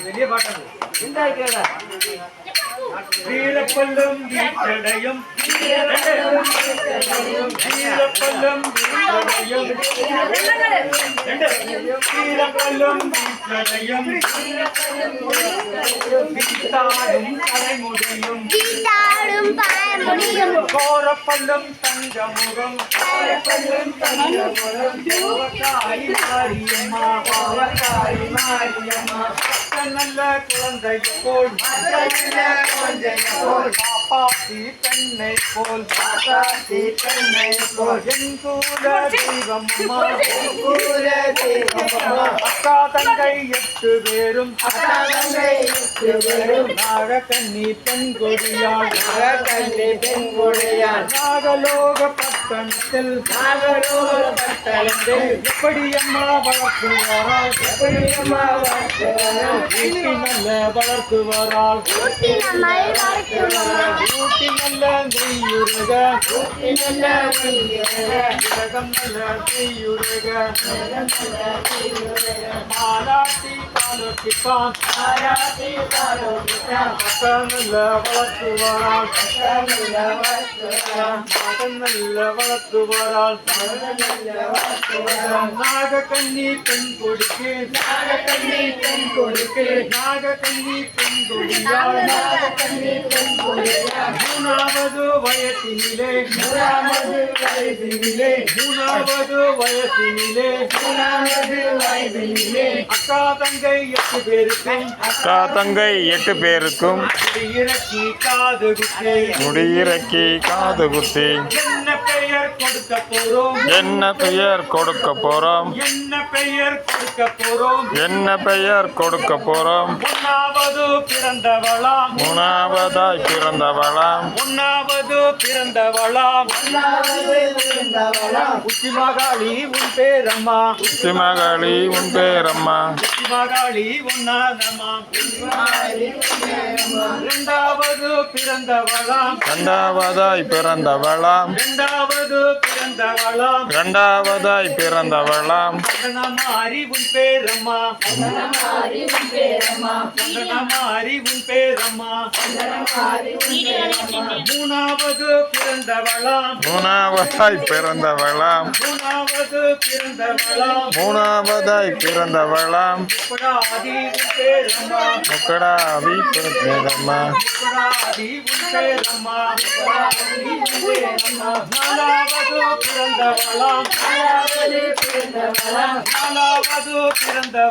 വലിയ പാട്ടാണ്. വീരപ്പല്ലും വീട്ടടയും വീരപ്പല്ലും വീട്ടടയും വീരപ്പല്ലും വീട്ടടയും വീട്ടാടും തലമുടിയും கோரப்பல்லும் தங்கமுகம் பாவக்காரி மாரியம்மா நல்ல குழந்தை போல் பாப்பாத்தி பெண்ணை போல் என் கூட தெய்வம் அக்கா தங்கை 8 பேரும் நாகக்கண்ணி பெண் கொடியாள் நாகலோக பட்டணத்தில் எப்படி அம்மா வளர்த்துவாரால் நல்ல வளர்த்துவாரால் ஊட்டி நல்ல நெய்யுருக உலகம் நல்ல செய்யுருக மாலாட்டி காலோட்டிப்பான் நல்ல வளர்த்துவாரால் நல்ல வளர்த்துவாரால் நாகக்கண்ணி பெண் கொடுக்கு நாகக்கண்ணி பெண் கொடியாள் மூணாவது வயசினிலே அக்கா தங்கை 8 பேருக்கும் முடியிறக்கி காது குத்தி என்ன பெயர் கொடுக்க போறோம் மூணாவதாய் பிறந்தவளாம் உச்சிமகாளி உன் பேரம்மா உச்சிமகாளி உன்னாதம்மா இரண்டாவதாய் பிறந்தவளாம் மாறி உன் பேரம்மா மூணாவதாய் பிறந்தவளாம் முக்கடாவி பேரம்மா நாலாவது பிறந்த